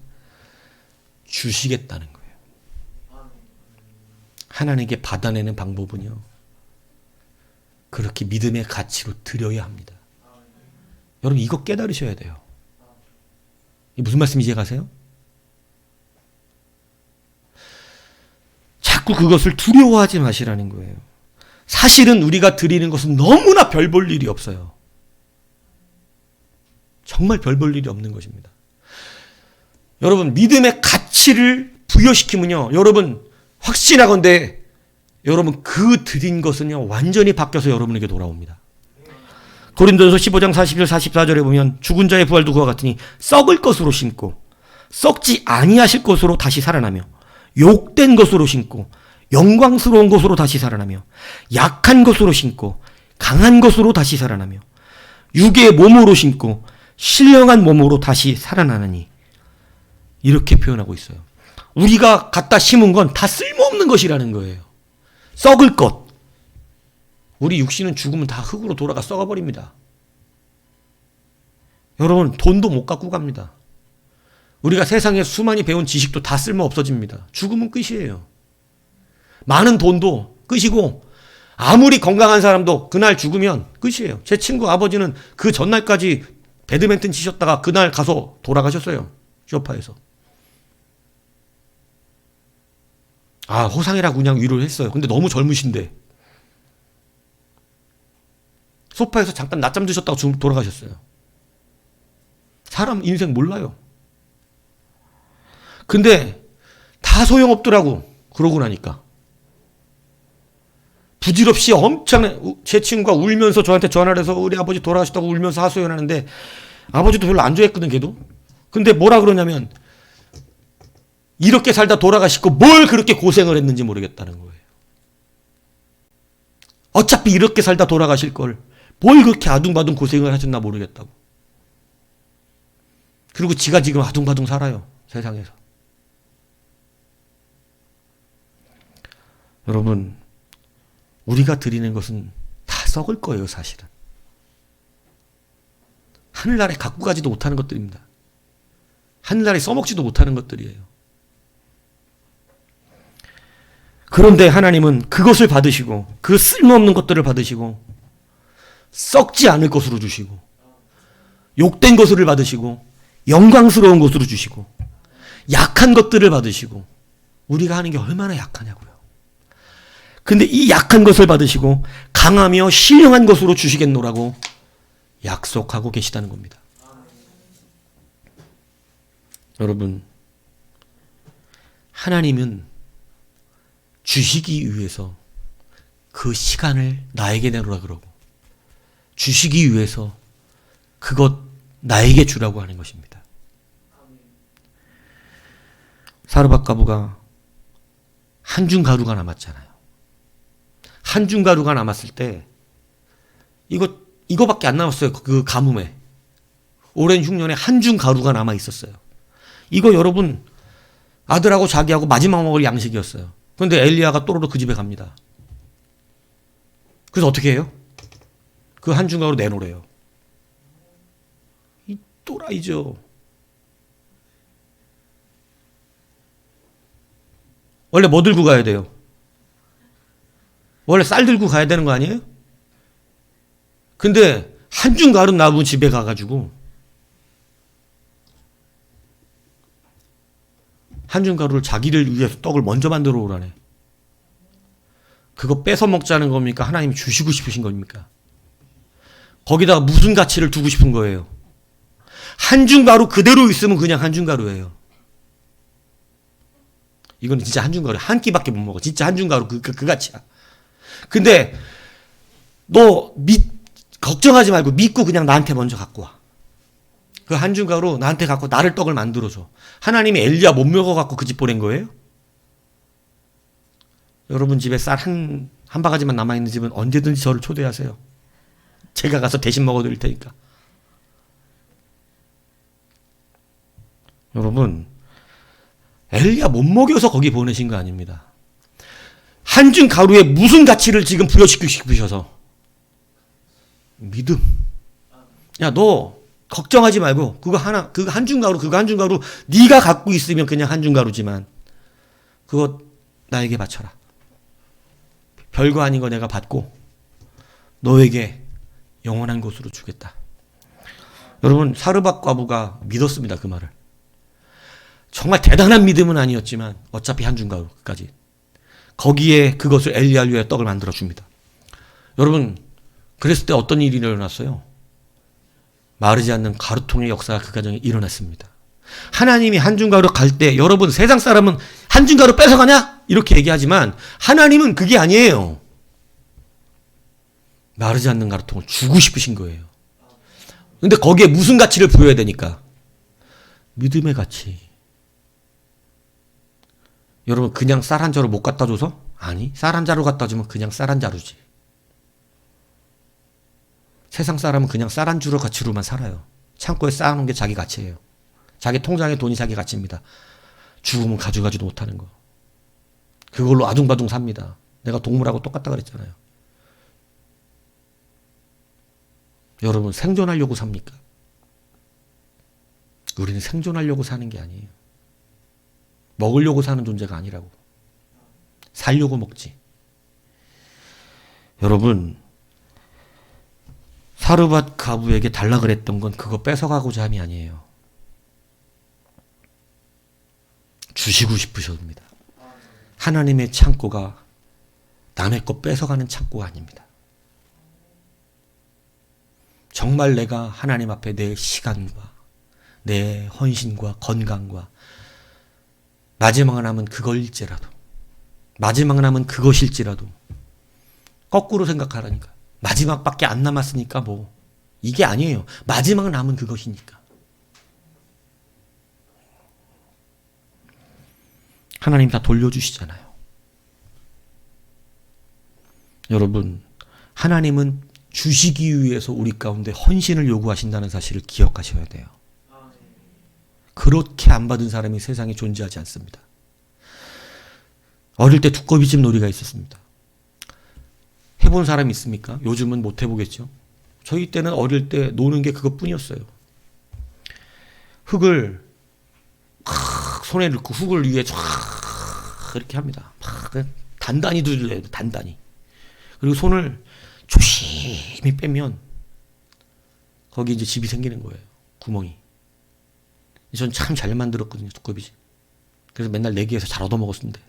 주시겠다는 거예요. 하나님께 받아내는 방법은요, 그렇게 믿음의 가치로 드려야 합니다. 여러분 이거 깨달으셔야 돼요. 이게 무슨 말씀인지 이해가세요? 자꾸 그것을 두려워하지 마시라는 거예요. 사실은 우리가 드리는 것은 너무나 별 볼 일이 없어요. 정말 별 볼 일이 없는 것입니다. 여러분 믿음의 가치를 부여시키면요, 여러분 확신하건대 여러분 그 드린 것은요 완전히 바뀌어서 여러분에게 돌아옵니다. 고린도전서 15장 41, 44절에 보면 죽은 자의 부활도 그와 같으니 썩을 것으로 심고 썩지 아니하실 것으로 다시 살아나며 욕된 것으로 심고 영광스러운 것으로 다시 살아나며 약한 것으로 심고 강한 것으로 다시 살아나며 육의 몸으로 심고 신령한 몸으로 다시 살아나느니 이렇게 표현하고 있어요. 우리가 갖다 심은 건 다 쓸모없는 것이라는 거예요. 썩을 것. 우리 육신은 죽으면 다 흙으로 돌아가 썩어버립니다. 여러분, 돈도 못 갖고 갑니다. 우리가 세상에 수많이 배운 지식도 다 쓸모 없어집니다. 죽으면 끝이에요. 많은 돈도 끝이고 아무리 건강한 사람도 그날 죽으면 끝이에요. 제 친구 아버지는 그 전날까지 배드민턴 치셨다가 그날 가서 돌아가셨어요. 쇼파에서. 아, 호상이라고 그냥 위로를 했어요. 근데 너무 젊으신데. 소파에서 잠깐 낮잠 드셨다고 돌아가셨어요. 사람 인생 몰라요. 근데 다 소용없더라고. 그러고 나니까. 부질없이 엄청 제 친구가 울면서 저한테 전화를 해서 우리 아버지 돌아가셨다고 울면서 하소연하는데 아버지도 별로 안 좋아했거든, 걔도. 근데 뭐라 그러냐면 이렇게 살다 돌아가시고 뭘 그렇게 고생을 했는지 모르겠다는 거예요. 어차피 이렇게 살다 돌아가실 걸 뭘 그렇게 아둥바둥 고생을 하셨나 모르겠다고. 그리고 지가 지금 아둥바둥 살아요. 세상에서. 여러분, 우리가 드리는 것은 다 썩을 거예요, 사실은. 하늘나라에 갖고 가지도 못하는 것들입니다. 하늘나라에 써먹지도 못하는 것들이에요. 그런데 하나님은 그것을 받으시고 그 쓸모없는 것들을 받으시고 썩지 않을 것으로 주시고 욕된 것을 받으시고 영광스러운 것으로 주시고 약한 것들을 받으시고 우리가 하는 게 얼마나 약하냐고요. 근데 이 약한 것을 받으시고 강하며 신령한 것으로 주시겠노라고 약속하고 계시다는 겁니다. 여러분, 하나님은 주시기 위해서 그 시간을 나에게 내놓으라 그러고 주시기 위해서 그것 나에게 주라고 하는 것입니다. 사르밧 과부가 한 줌 가루가 남았잖아요. 한 줌 가루가 남았을 때 이거밖에 안 남았어요. 그 가뭄에. 오랜 흉년에 한 줌 가루가 남아 있었어요. 이거 여러분 아들하고 자기하고 마지막 먹을 양식이었어요. 그런데 엘리야가 또르르 그 집에 갑니다. 그래서 어떻게 해요? 그 한 줌 가루 내놓으래요. 이 또라이죠. 원래 뭐 들고 가야 돼요? 원래 쌀 들고 가야 되는 거 아니에요? 근데 한 줌 가루 남은 집에 가가지고 한 줌 가루를 자기를 위해서 떡을 먼저 만들어 오라네. 그거 뺏어 먹자는 겁니까? 하나님이 주시고 싶으신 겁니까? 거기다가 무슨 가치를 두고 싶은 거예요? 한 줌 가루 그대로 있으면 그냥 한 줌 가루예요. 이거는 진짜 한 줌 가루 한 끼밖에 못 먹어. 진짜 한 줌 가루 그 가치야. 근데 너 걱정하지 말고 믿고 그냥 나한테 먼저 갖고 와. 그 한 줌 가루 나한테 갖고 나를 떡을 만들어줘. 하나님이 엘리야 못 먹어갖고 그 집 보낸 거예요? 여러분 집에 쌀 한 바가지만 남아있는 집은 언제든지 저를 초대하세요. 제가 가서 대신 먹어드릴 테니까. 여러분, 엘리야 못 먹여서 거기 보내신 거 아닙니다. 한 줌 가루에 무슨 가치를 지금 부여시키고 싶으셔서. 믿음. 야, 너 걱정하지 말고 그거 한 줌 가루 네가 갖고 있으면 그냥 한 줌 가루지만 그거 나에게 바쳐라. 별거 아닌 거 내가 받고 너에게 영원한 것으로 주겠다. 여러분, 사르밧 과부가 믿었습니다. 그 말을. 정말 대단한 믿음은 아니었지만 어차피 한 줌 가루까지. 거기에 그것을 엘리야를 위해 떡을 만들어 줍니다. 여러분, 그랬을 때 어떤 일이 일어났어요? 마르지 않는 가루통의 역사가 그 가정에 일어났습니다. 하나님이 한 줌 가루 갈 때 여러분 세상 사람은 한 줌 가루 뺏어가냐? 이렇게 얘기하지만 하나님은 그게 아니에요. 마르지 않는 가루통을 주고 싶으신 거예요. 근데 거기에 무슨 가치를 부여해야 되니까? 믿음의 가치. 여러분 그냥 쌀 한 자루 못 갖다 줘서? 아니, 쌀 한 자루 갖다 주면 그냥 쌀 한 자루지. 세상 사람은 그냥 쌀 한 주로 가치로만 살아요. 창고에 쌓아놓은 게 자기 가치예요. 자기 통장에 돈이 자기 가치입니다. 죽으면 가져가지도 못하는 거. 그걸로 아둥바둥 삽니다. 내가 동물하고 똑같다 그랬잖아요. 여러분, 생존하려고 삽니까? 우리는 생존하려고 사는 게 아니에요. 먹으려고 사는 존재가 아니라고. 살려고 먹지. 여러분, 사르밧 가부에게 달라 그랬던 건 그거 뺏어가고자 함이 아니에요. 주시고 싶으십니다. 하나님의 창고가 남의 것 뺏어가는 창고가 아닙니다. 정말 내가 하나님 앞에 내 시간과 내 헌신과 건강과 마지막 남은 그걸일지라도, 마지막 남은 그것일지라도 거꾸로 생각하라니까. 마지막밖에 안 남았으니까 뭐 이게 아니에요. 마지막 남은 그것이니까. 하나님 다 돌려주시잖아요. 여러분, 하나님은 주시기 위해서 우리 가운데 헌신을 요구하신다는 사실을 기억하셔야 돼요. 그렇게 안 받은 사람이 세상에 존재하지 않습니다. 어릴 때 두꺼비집 놀이가 있었습니다. 해본 사람이 있습니까? 요즘은 못 해보겠죠. 저희 때는 어릴 때 노는 게 그것뿐이었어요. 흙을 손에 넣고 흙을 위에 쫙 이렇게 합니다. 단단히 두드려야 돼. 단단히. 그리고 손을 조심히 빼면 거기 이제 집이 생기는 거예요. 구멍이. 전 참 잘 만들었거든요. 두꺼비집. 그래서 맨날 내기해서 잘 얻어먹었는데,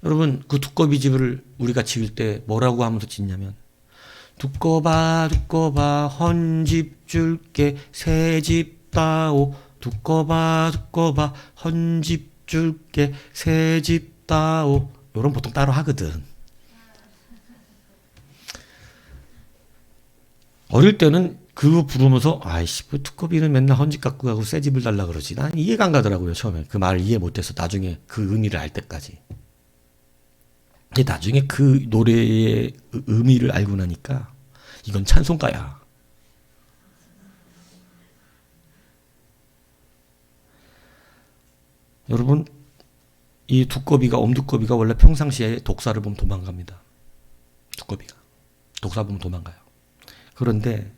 여러분, 그 두꺼비집을 우리가 지을 때 뭐라고 하면서 짓냐면, 두꺼봐 두꺼봐 헌집 줄게 새집 따오. 두꺼봐 두꺼봐 헌집 줄게 새집 따오. 요런 보통 따로 하거든. 어릴 때는 그거 부르면서 아이씨, 뭐 두꺼비는 맨날 헌집 갖고 가고 새 집을 달라 그러지. 난 이해가 안 가더라고요. 처음에 그 말을 이해 못해서 나중에 그 의미를 알 때까지. 근데 나중에 그 노래의 의미를 알고 나니까 이건 찬송가야. 여러분, 이 두꺼비가, 엄두꺼비가 원래 평상시에 독사를 보면 도망갑니다. 두꺼비가 독사 보면 도망가요. 그런데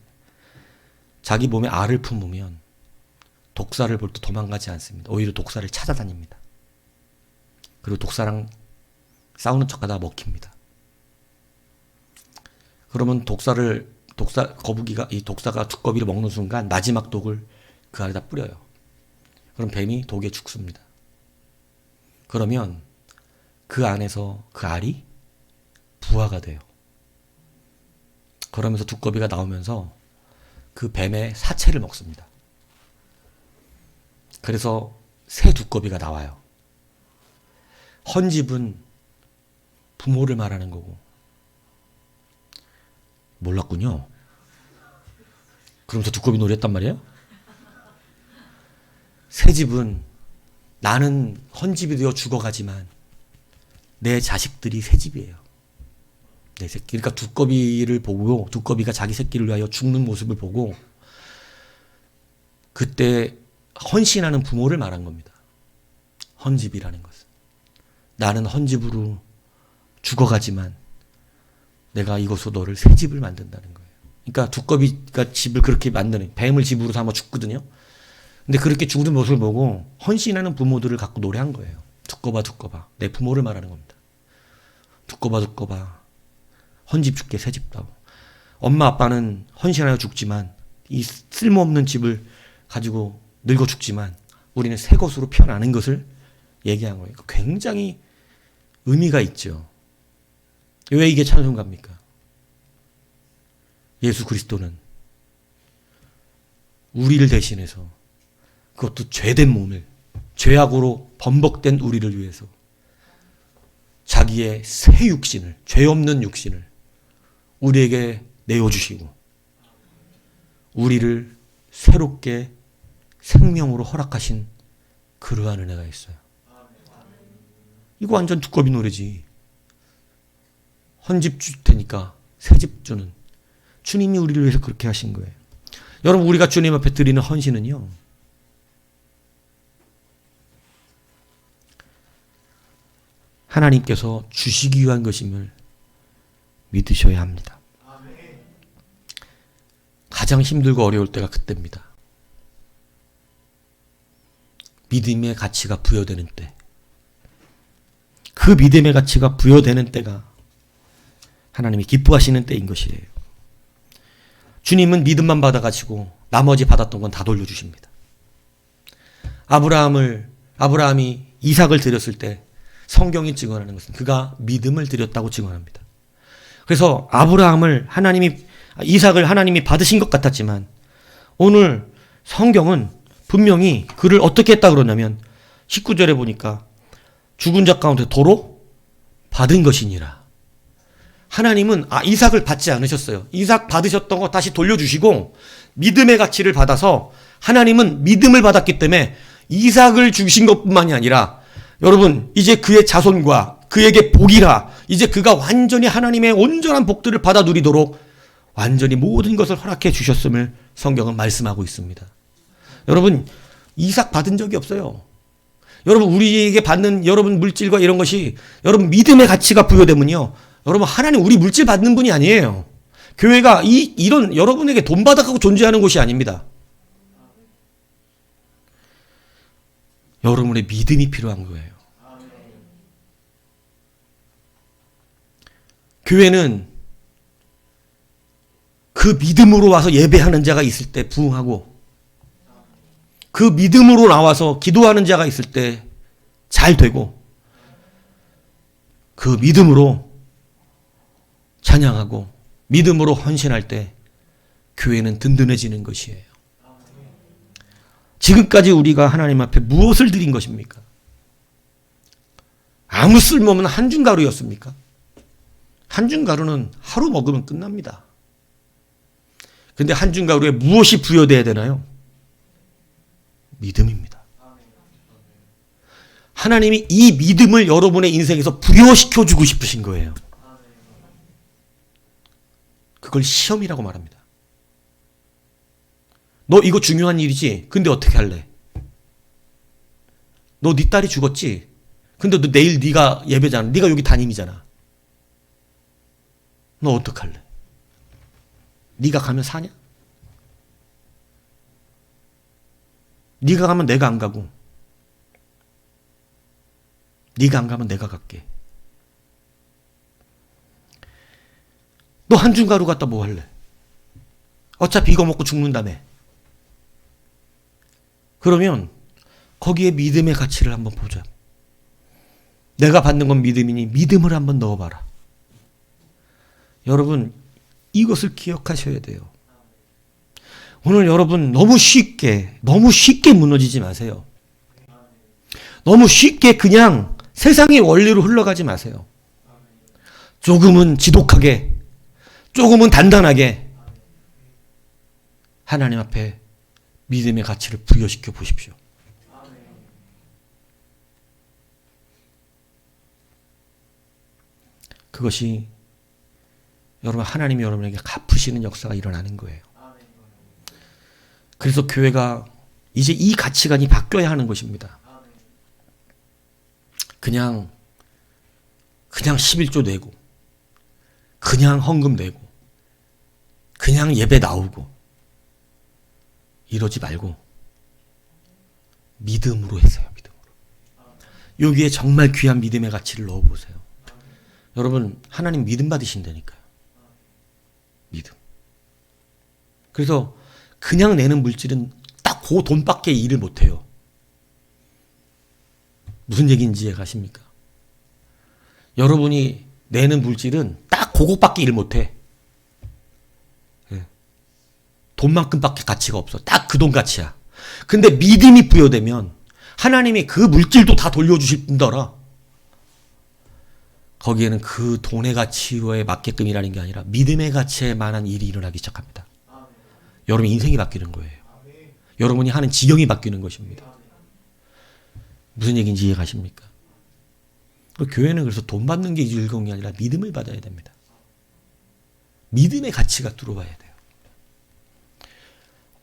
자기 몸에 알을 품으면 독사를 볼 때 도망가지 않습니다. 오히려 독사를 찾아다닙니다. 그리고 독사랑 싸우는 척하다가 먹힙니다. 그러면 이 독사가 두꺼비를 먹는 순간 마지막 독을 그 알에다 뿌려요. 그럼 뱀이 독에 죽습니다. 그러면 그 안에서 그 알이 부화가 돼요. 그러면서 두꺼비가 나오면서 그 뱀의 사체를 먹습니다. 그래서 새 두꺼비가 나와요. 헌집은 부모를 말하는 거고. 몰랐군요. 그러면서 두꺼비 놀이 했단 말이에요? 새 집은 나는 헌집이 되어 죽어가지만 내 자식들이 새 집이에요. 내 새끼. 그러니까 두꺼비를 보고, 두꺼비가 자기 새끼를 위하여 죽는 모습을 보고 그때 헌신하는 부모를 말한 겁니다. 헌집이라는 것은. 나는 헌집으로 죽어가지만 내가 이것으로 너를 새 집을 만든다는 거예요. 그러니까 두꺼비가 집을 그렇게 만드는, 뱀을 집으로 삼아 죽거든요. 근데 그렇게 죽는 모습을 보고 헌신하는 부모들을 갖고 노래한 거예요. 두꺼봐 두꺼봐. 내 부모를 말하는 겁니다. 두꺼봐 두꺼봐 헌집 줄게 새집 따오. 엄마 아빠는 헌신하여 죽지만 이 쓸모없는 집을 가지고 늙어 죽지만 우리는 새 것으로 피어나는 것을 얘기한 거예요. 굉장히 의미가 있죠. 왜 이게 찬송가입니까? 예수 그리스도는 우리를 대신해서, 그것도 죄된 몸을, 죄악으로 범벅된 우리를 위해서 자기의 새 육신을, 죄 없는 육신을 우리에게 내어주시고 우리를 새롭게 생명으로 허락하신 그러한 은혜가 있어요. 이거 완전 두꺼비 노래지. 헌집 줄 테니까 새 집 주는 주님이 우리를 위해서 그렇게 하신 거예요. 여러분, 우리가 주님 앞에 드리는 헌신은요, 하나님께서 주시기 위한 것임을 믿으셔야 합니다. 가장 힘들고 어려울 때가 그때입니다. 믿음의 가치가 부여되는 때. 그 믿음의 가치가 부여되는 때가 하나님이 기뻐하시는 때인 것이에요. 주님은 믿음만 받아가지고 나머지 받았던 건 다 돌려주십니다. 아브라함이 이삭을 드렸을 때 성경이 증언하는 것은 그가 믿음을 드렸다고 증언합니다. 그래서 이삭을 하나님이 받으신 것 같았지만 오늘 성경은 분명히 그를 어떻게 했다 그러냐면 19절에 보니까 죽은 자 가운데 도로 받은 것이니라. 하나님은 이삭을 받지 않으셨어요. 이삭 받으셨던 거 다시 돌려주시고 믿음의 가치를 받아서 하나님은 믿음을 받았기 때문에 이삭을 주신 것뿐만이 아니라 여러분 이제 그의 자손과 그에게 복이라 이제 그가 완전히 하나님의 온전한 복들을 받아 누리도록 완전히 모든 것을 허락해 주셨음을 성경은 말씀하고 있습니다. 여러분 이삭 받은 적이 없어요. 여러분 우리에게 받는 여러분 물질과 이런 것이 여러분 믿음의 가치가 부여되면요. 여러분 하나님 우리 물질 받는 분이 아니에요. 교회가 이런 여러분에게 돈 받아가고 존재하는 곳이 아닙니다. 여러분의 믿음이 필요한 거예요. 교회는 그 믿음으로 와서 예배하는 자가 있을 때 부흥하고 그 믿음으로 나와서 기도하는 자가 있을 때 잘 되고 그 믿음으로 찬양하고 믿음으로 헌신할 때 교회는 든든해지는 것이에요. 지금까지 우리가 하나님 앞에 무엇을 드린 것입니까? 아무 쓸모없는 한줌 가루였습니까? 한줌 가루는 하루 먹으면 끝납니다. 근데 한줌 가루에 무엇이 부여돼야 되나요? 믿음입니다. 하나님이 이 믿음을 여러분의 인생에서 부여시켜주고 싶으신 거예요. 그걸 시험이라고 말합니다. 너 이거 중요한 일이지? 근데 어떻게 할래? 너 네 딸이 죽었지? 근데 너 내일 네가 예배잖아. 네가 여기 담임이잖아. 너 어떡할래? 네가 가면 사냐? 네가 가면 내가 안 가고 네가 안 가면 내가 갈게. 너 한줌 가루 갖다 뭐 할래? 어차피 이거 먹고 죽는다며. 그러면 거기에 믿음의 가치를 한번 보자. 내가 받는 건 믿음이니 믿음을 한번 넣어봐라. 여러분 이것을 기억하셔야 돼요. 오늘 여러분 너무 쉽게 무너지지 마세요. 너무 쉽게 그냥 세상의 원리로 흘러가지 마세요. 조금은 지독하게, 조금은 단단하게 하나님 앞에 믿음의 가치를 부여시켜 보십시오. 그것이 여러분 하나님이 여러분에게 갚으시는 역사가 일어나는 거예요. 그래서 교회가 이제 이 가치관이 바뀌어야 하는 것입니다. 그냥 11조 내고 그냥 헌금 내고 그냥 예배 나오고 이러지 말고 믿음으로 했어요. 믿음으로. 여기에 정말 귀한 믿음의 가치를 넣어보세요. 여러분 하나님 믿음 받으신다니까요. 믿음. 그래서 그냥 내는 물질은 딱 그 돈밖에 일을 못해요. 무슨 얘기인지 이해가십니까? 여러분이 내는 물질은 딱 그것밖에 일 못해. 돈만큼밖에 가치가 없어. 딱 그 돈 가치야. 근데 믿음이 부여되면 하나님이 그 물질도 다 돌려주실 뿐더러 거기에는 그 돈의 가치에 맞게끔 일하는 게 아니라 믿음의 가치에 만한 일이 일어나기 시작합니다. 여러분의 인생이 바뀌는 거예요. 여러분이 하는 지경이 바뀌는 것입니다. 무슨 얘기인지 이해가십니까? 교회는 그래서 돈 받는 게 즐거운 게 아니라 믿음을 받아야 됩니다. 믿음의 가치가 들어와야 돼요.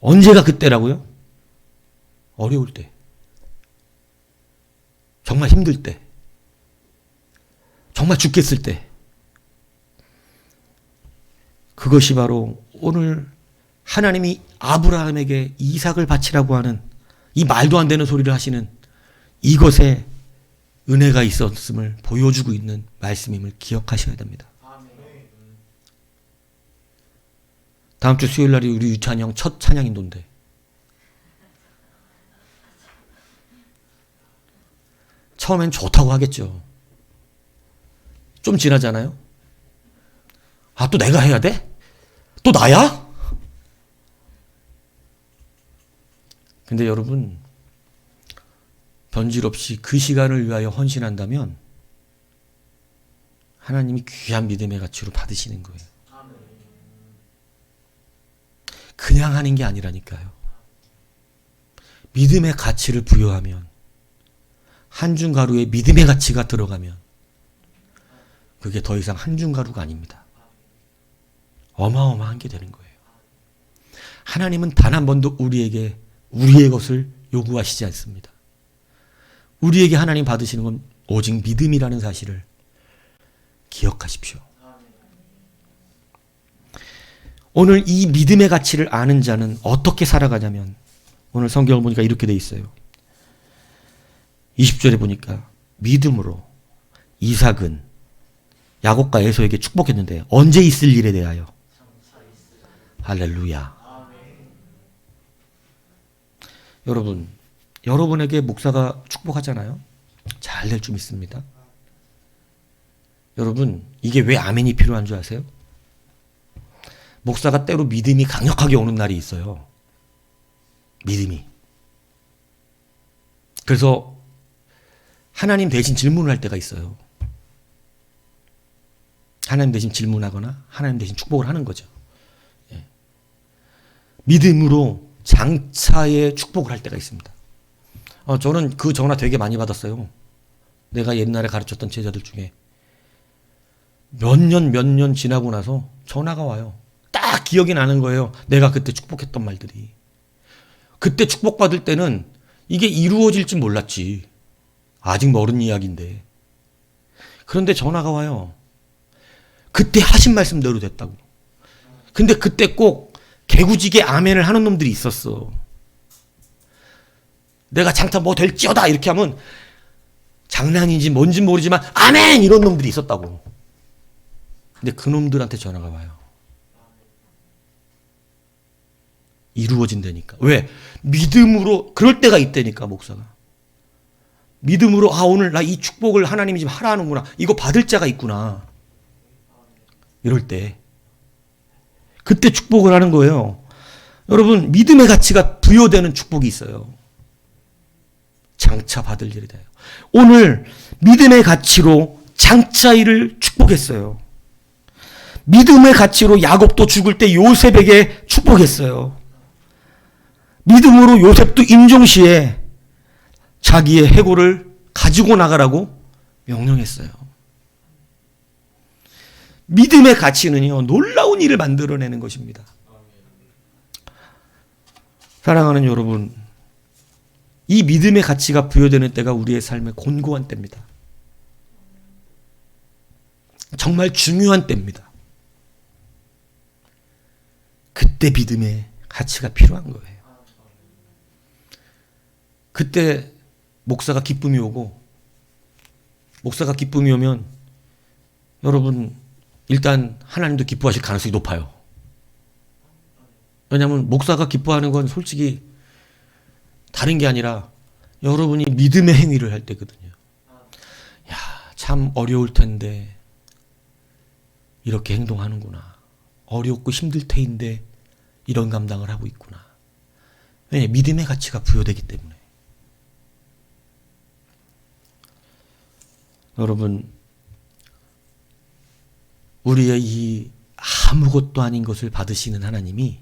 언제가 그때라고요? 어려울 때. 정말 힘들 때. 정말 죽겠을 때. 그것이 바로 오늘 하나님이 아브라함에게 이삭을 바치라고 하는 이 말도 안 되는 소리를 하시는 이것에 은혜가 있었음을 보여주고 있는 말씀임을 기억하셔야 됩니다. 다음 주 수요일 날이 우리 유찬이 형 첫 찬양 인도인데 처음엔 좋다고 하겠죠. 좀 지나잖아요. 아, 또 내가 해야 돼? 또 나야? 근데 여러분, 변질 없이 그 시간을 위하여 헌신한다면 하나님이 귀한 믿음의 가치로 받으시는 거예요. 그냥 하는 게 아니라니까요. 믿음의 가치를 부여하면, 한줌 가루에 믿음의 가치가 들어가면 그게 더 이상 한줌 가루가 아닙니다. 어마어마한 게 되는 거예요. 하나님은 단 한 번도 우리에게 우리의 것을 요구하시지 않습니다. 우리에게 하나님 받으시는 건 오직 믿음이라는 사실을 기억하십시오. 오늘 이 믿음의 가치를 아는 자는 어떻게 살아가냐면 오늘 성경을 보니까 이렇게 돼 있어요. 20절에 보니까 믿음으로 이삭은 야곱과 에서에게 축복했는데 언제 있을 일에 대하여 할렐루야. 여러분, 여러분에게 목사가 축복하잖아요. 잘 될 줄 믿습니다. 여러분, 이게 왜 아멘이 필요한 줄 아세요? 목사가 때로 믿음이 강력하게 오는 날이 있어요. 믿음이. 그래서 하나님 대신 질문을 할 때가 있어요. 하나님 대신 질문하거나 하나님 대신 축복을 하는 거죠. 예. 믿음으로 장차에 축복을 할 때가 있습니다. 저는 그 전화 되게 많이 받았어요. 내가 옛날에 가르쳤던 제자들 중에 몇 년 지나고 나서 전화가 와요. 딱 기억이 나는 거예요. 내가 그때 축복했던 말들이. 그때 축복받을 때는 이게 이루어질지 몰랐지. 아직 멀은 이야기인데. 그런데 전화가 와요. 그때 하신 말씀대로 됐다고. 근데 그때 꼭 개구지게 아멘을 하는 놈들이 있었어. 내가 장차 뭐 될지어다 이렇게 하면 장난인지 뭔지 모르지만 아멘 이런 놈들이 있었다고. 근데 그 놈들한테 전화가 와요. 이루어진다니까. 왜? 믿음으로 그럴 때가 있다니까 목사가. 믿음으로 오늘 나 이 축복을 하나님이 지금 하라 하는구나. 이거 받을 자가 있구나. 이럴 때. 그때 축복을 하는 거예요. 여러분, 믿음의 가치가 부여되는 축복이 있어요. 장차 받을 일이다. 오늘 믿음의 가치로 장차 일을 축복했어요. 믿음의 가치로 야곱도 죽을 때 요셉에게 축복했어요. 믿음으로 요셉도 임종시에 자기의 해골을 가지고 나가라고 명령했어요. 믿음의 가치는요, 놀라운 일을 만들어내는 것입니다. 사랑하는 여러분, 이 믿음의 가치가 부여되는 때가 우리의 삶의 곤고한 때입니다. 정말 중요한 때입니다. 그때 믿음의 가치가 필요한 거예요. 그때 목사가 기쁨이 오고, 목사가 기쁨이 오면 여러분 일단 하나님도 기뻐하실 가능성이 높아요. 왜냐하면 목사가 기뻐하는 건 솔직히 다른 게 아니라 여러분이 믿음의 행위를 할 때거든요. 야, 참 어려울 텐데 이렇게 행동하는구나. 어렵고 힘들 테인데 이런 감당을 하고 있구나. 왜냐, 믿음의 가치가 부여되기 때문에. 여러분, 우리의 이 아무것도 아닌 것을 받으시는 하나님이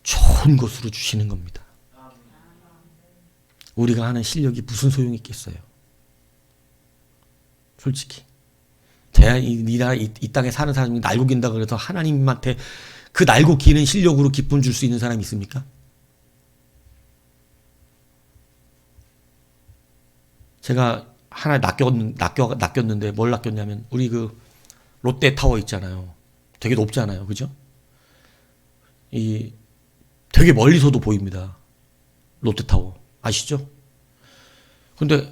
좋은 것으로 주시는 겁니다. 우리가 하는 실력이 무슨 소용이 있겠어요? 솔직히. 이 땅에 사는 사람이 날고 긴다 그래서 하나님한테 그 날고 기는 실력으로 기쁨 줄 수 있는 사람이 있습니까? 제가 하나 낚였는데 뭘 낚였냐면 우리 그 롯데타워 있잖아요. 되게 높잖아요. 그죠? 되게 멀리서도 보입니다. 롯데타워. 아시죠? 근데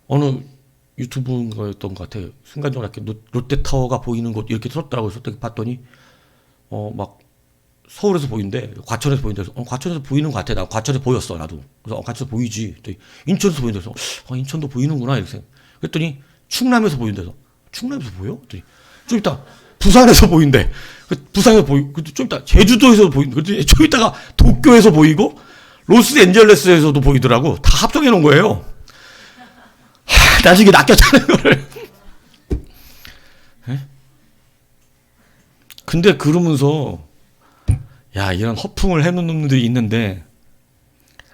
어느 유튜브인가였던 것 같아요. 순간적으로 이렇게 롯데타워가 보이는 곳 이렇게 썼더라고요. 그래서 봤더니 막 서울에서 보이는데 과천에서 보인다. 과천에서 보이는 것 같아. 나 과천에서 보였어 나도. 그래서 과천에서 보이지. 인천에서 보인다. 그래서 인천도 보이는구나 이렇게. 그랬더니 충남에서 보인대서 충남에서 보여? 그랬더니 좀 이따 부산에서 보인대. 부산에서 보이고 좀 이따 제주도에서 보인대. 그랬더니 좀 이따가 도쿄에서 보이고 로스앤젤레스에서도 보이더라고. 다 합성해 놓은 거예요. 나중에 낚였다는 거를. 근데 그러면서 야 이런 허풍을 해놓는 놈들이 있는데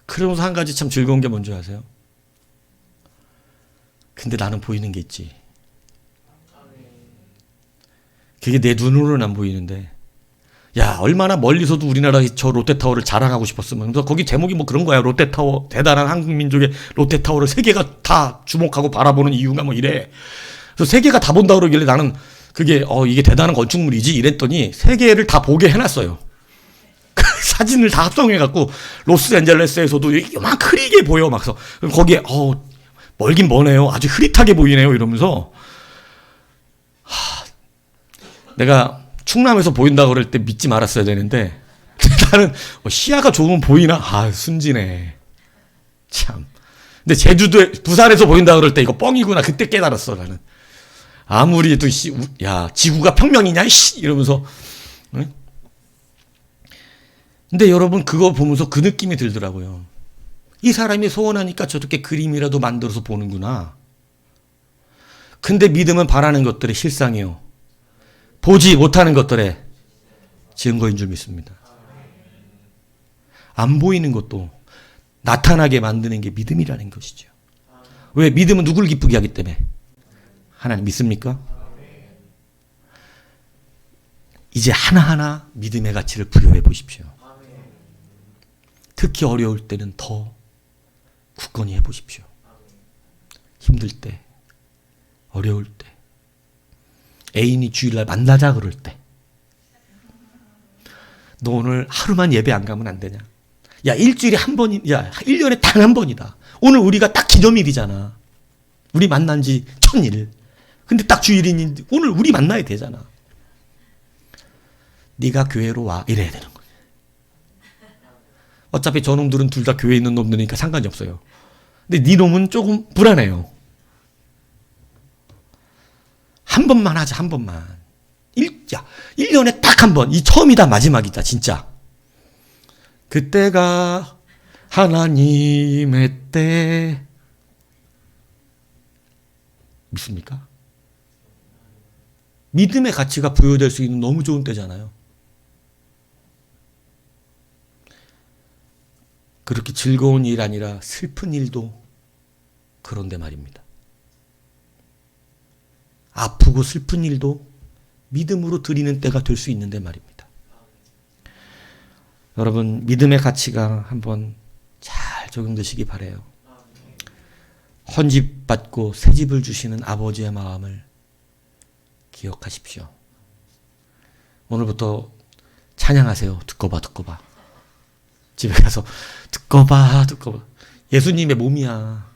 그러면서 한 가지 참 즐거운 게 뭔지 아세요? 근데 나는 보이는 게 있지. 그게 내 눈으로는 안 보이는데 야 얼마나 멀리서도 우리나라 저 롯데타워를 자랑하고 싶었으면. 그래서 거기 제목이 뭐 그런 거야. 롯데타워 대단한 한국민족의 롯데타워를 세계가 다 주목하고 바라보는 이유가 뭐 이래. 그래서 세계가 다 본다 그러길래 나는 그게 이게 대단한 건축물이지 이랬더니 세계를 다 보게 해놨어요. 사진을 다 합성해갖고 로스앤젤레스에서도 막 흐리게 보여. 막 거기에 멀긴 머네요. 아주 흐릿하게 보이네요. 이러면서 내가 충남에서 보인다고 그럴 때 믿지 말았어야 되는데 나는 시야가 좋으면 보이나? 순진해. 참. 근데 제주도에 부산에서 보인다고 그럴 때 이거 뻥이구나. 그때 깨달았어 나는. 아무리 해도 야 지구가 평면이냐 이러면서. 응? 근데 여러분 그거 보면서 그 느낌이 들더라고요. 이 사람이 소원하니까 저렇게 그림이라도 만들어서 보는구나. 근데 믿음은 바라는 것들의 실상이요. 보지 못하는 것들의 증거인 줄 믿습니다. 안 보이는 것도 나타나게 만드는 게 믿음이라는 것이죠. 왜? 믿음은 누구를 기쁘게 하기 때문에. 하나님 믿습니까? 이제 하나하나 믿음의 가치를 부여해 보십시오. 특히 어려울 때는 더 굳건히 해보십시오. 힘들 때, 어려울 때, 애인이 주일날 만나자 그럴 때, 너 오늘 하루만 예배 안 가면 안 되냐? 야, 일주일에 한 번이, 야, 1년에 단 한 번이다. 오늘 우리가 딱 기념일이잖아. 우리 만난 지 1000일. 근데 딱 주일인데 오늘 우리 만나야 되잖아. 네가 교회로 와. 이래야 되는 거야. 어차피 저놈들은 둘 다 교회에 있는 놈들이니까 상관이 없어요. 근데 네 놈은 조금 불안해요. 한 번만 하자, 한 번만. 1년에 딱 한 번. 이 처음이다, 마지막이다, 진짜. 그때가 하나님의 때. 믿습니까? 믿음의 가치가 부여될 수 있는 너무 좋은 때잖아요. 그렇게 즐거운 일 아니라 슬픈 일도 그런데 말입니다. 아프고 슬픈 일도 믿음으로 드리는 때가 될 수 있는데 말입니다. 여러분 믿음의 가치가 한번 잘 적용되시기 바라요. 헌집 받고 새 집을 주시는 아버지의 마음을 기억하십시오. 오늘부터 찬양하세요. 듣고 봐, 듣고 봐. 집에 가서 듣고 봐, 듣고 봐. 예수님의 몸이야.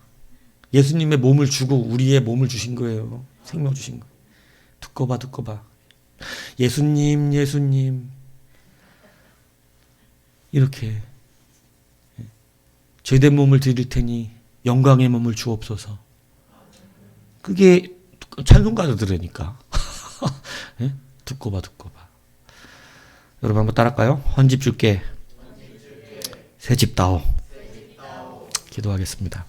예수님의 몸을 주고 우리의 몸을 주신 거예요. 생명 주신 거예요. 듣고 봐, 듣고 봐. 예수님, 예수님. 이렇게 죄된 몸을 드릴 테니 영광의 몸을 주옵소서. 그게 찬송가도 들으니까. 네? 듣고 봐, 듣고 봐. 여러분 한번 따라할까요? 헌집 줄게. 새 집 다오. 기도하겠습니다.